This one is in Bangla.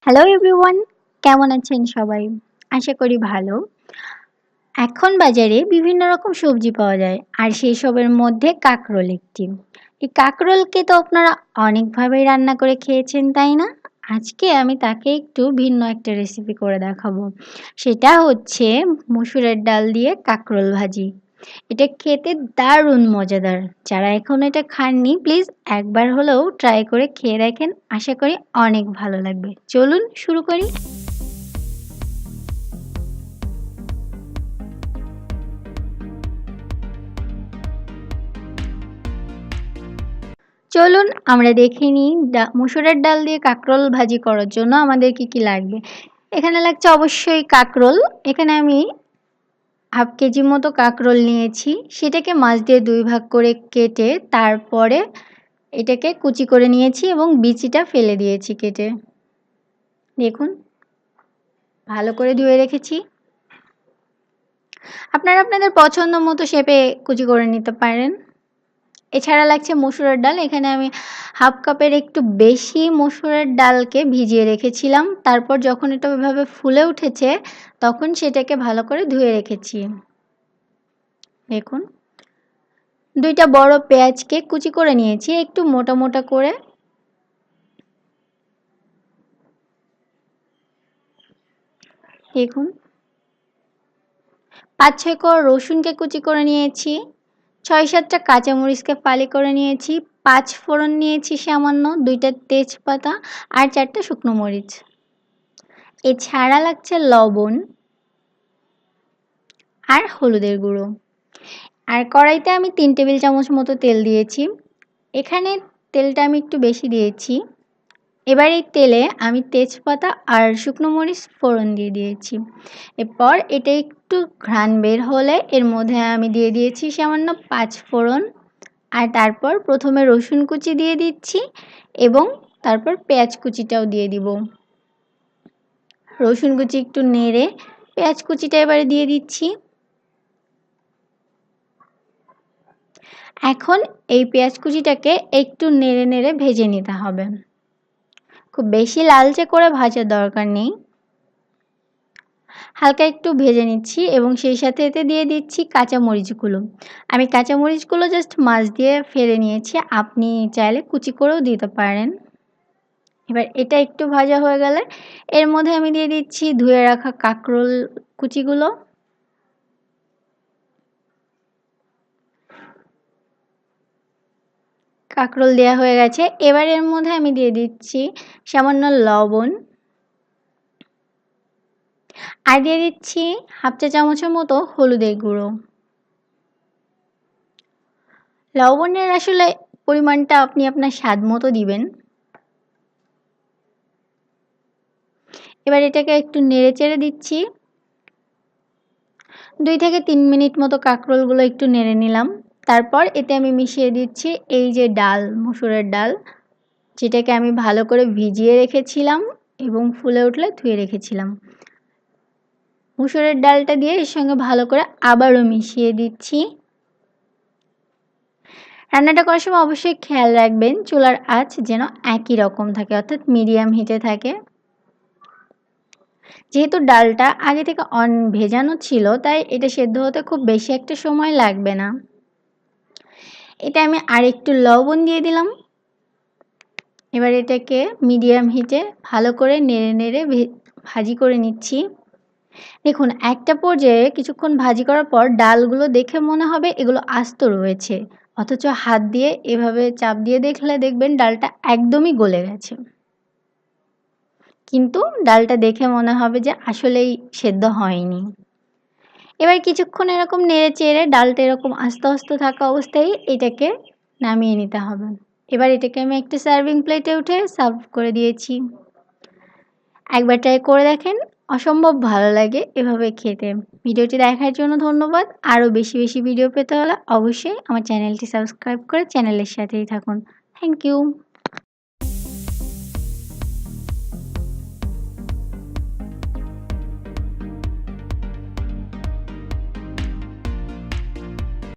হ্যালো এভরিওয়ান, কেমন আছেন সবাই? আশা করি ভালো। এখন বাজারে বিভিন্ন রকম সবজি পাওয়া যায় আর সেই সবের মধ্যে কাকরোল একটি। এই কাকরোলকে তো আপনারা অনেকভাবেই রান্না করে খেয়েছেন, তাই না? আজকে আমি তাকে একটু ভিন্ন একটা রেসিপি করে দেখাবো। সেটা হচ্ছে মসুরের ডাল দিয়ে কাকরোল ভাজি। এটা খেতে দারুণ মজাদার। যারা এখনো এটা খাননি প্লিজ একবার হলেও ট্রাই করে খেয়ে দেখেন। আশা করি অনেক ভালো লাগবে। চলুন শুরু করি। চলুন আমরা দেখে নিই মসুরের ডাল দিয়ে কাঁকরোল ভাজি করার জন্য আমাদের কি কি লাগবে। এখানে লাগছে অবশ্যই কাঁকরোল। এখানে আমি হাফ কেজি মতো কাঁকরোল নিয়েছি। সেটাকে মাছ দিয়ে ২ ভাগ করে কেটে তারপরে এটাকে কুচি করে নিয়েছি এবং বিচিটা ফেলে দিয়েছি কেটে। দেখুন ভালো করে ধুয়ে রেখেছি। আপনারা আপনাদের পছন্দ মতো শেপে কুচি করে নিতে পারেন। এছাড়া লাগছে মসুরের ডাল। এখানে আমি হাফ কাপের একটু বেশি মসুরের ডালকে ভিজিয়ে রেখেছিলাম। তারপর যখন এটা ওইভাবে ফুলে উঠেছে তখন সেটাকে ভালো করে ধুয়ে রেখেছি। দেখুন ২ টা বড় পেঁয়াজকে কুচি করে নিয়েছি একটু মোটা মোটা করে। দেখুন ৫-৬ কোয়া রসুনকে কুচি করে নিয়েছি। ৬-৭ টা কাঁচামরিচকে ফালি করে নিয়েছি। ৫ ফোড়ন নিয়েছি সামান্য, ২ টা তেজপাতা আর ৪ টা শুকনো মরিচ। এছাড়া লাগছে লবণ আর হলুদের গুঁড়ো। আর কড়াইতে আমি ৩ টেবিল চামচ মতো তেল দিয়েছি। এখানে তেলটা আমি একটু বেশি দিয়েছি। এবার এই তেলে আমি তেজপাতা আর শুকনো মরিচ ফোড়ন দিয়ে দিয়েছি। এরপর এটা একটু ঘ্রাণ বের হলে এর মধ্যে আমি দিয়ে দিয়েছি সামান্য ৫ ফোড়ন। আর তারপর প্রথমে রসুন কুচি দিয়ে দিচ্ছি এবং তারপর পেঁয়াজ কুচিটাও দিয়ে দিব। রসুন কুচি একটু নেড়ে পেঁয়াজ কুচিটা এবারে দিয়ে দিচ্ছি। এখন এই পেঁয়াজ কুচিটাকে একটু নেড়ে নেড়ে ভেজে নিতে হবে। খুব বেশি লালচে করে ভাজার দরকার নেই। হালকা একটু ভেজে নিচ্ছি এবং সেই সাথে এতে দিয়ে দিচ্ছি কাঁচা মরিচগুলো। আমি কাঁচা মরিচগুলো জাস্ট মাছ দিয়ে ফেলে নিয়েছি। আপনি চাইলে কুচি করেও দিতে পারেন। এবার এটা একটু ভাজা হয়ে গেলে এর মধ্যে আমি দিয়ে দিচ্ছি ধুয়ে রাখা কাঁকরোল কুচিগুলো। কাঁকরোল দেওয়া হয়ে গেছে। এবার এর মধ্যে আমি দিয়ে দিচ্ছি সামান্য লবণ আর দিয়ে দিচ্ছি হাফ চা চামচের মতো হলুদের গুঁড়ো। লবণের আসলে পরিমাণটা আপনি আপনার স্বাদ মতো দিবেন। এবার এটাকে একটু নেড়ে চেড়ে দিচ্ছি। ২ থেকে ৩ মিনিট মতো কাঁকরোলগুলো একটু নেড়ে নিলাম। তারপর এতে আমি মিশিয়ে দিচ্ছি এই যে ডাল, মসুরের ডাল, যেটাকে আমি ভালো করে ভিজিয়ে রেখেছিলাম এবং ফুলে উঠলে ধুয়ে রেখেছিলাম। মসুরের ডালটা দিয়ে এর সঙ্গে ভালো করে আবারও মিশিয়ে দিচ্ছি। রান্নাটা করার সময় অবশ্যই খেয়াল রাখবেন চুলার আঁচ যেন একই রকম থাকে, অর্থাৎ মিডিয়াম হিটে থাকে। যেহেতু ডালটা আগে থেকে ভেজানো ছিল তাই এটা সেদ্ধ হতে খুব বেশি একটা সময় লাগবে না। এটা আমি আরেকটু লবণ দিয়ে দিলাম। এবার এটাকে মিডিয়াম হিটে ভালো করে নেড়ে নেড়ে ভাজি করে নিচ্ছি। দেখুন একটা পর্যায়ে কিছুক্ষণ ভাজি করার পর ডালগুলো দেখে মনে হবে এগুলো আস্ত রয়েছে, অথচ হাত দিয়ে এভাবে চাপ দিয়ে দেখলে দেখবেন ডালটা একদমই গলে গেছে। কিন্তু ডালটা দেখে মনে হবে যে আসলেই সেদ্ধ হয়নি। এবার কিছুক্ষণ এরকম নেড়ে চেড়ে ডালটা এরকম আস্তে আস্তে থাকা অবস্থায় এটাকে নামিয়ে নিতে হবে। এবার এটাকে আমি একটা সার্ভিং প্লেটে উঠে সার্ভ করে দিয়েছি। একবার ট্রাই করে দেখেন, অসম্ভব ভালো লাগে এভাবে খেতে। ভিডিওটি দেখার জন্য ধন্যবাদ। আরও বেশি বেশি ভিডিও পেতে হলে অবশ্যই আমার চ্যানেলটি সাবস্ক্রাইব করে চ্যানেলের সাথেই থাকুন। Thank you.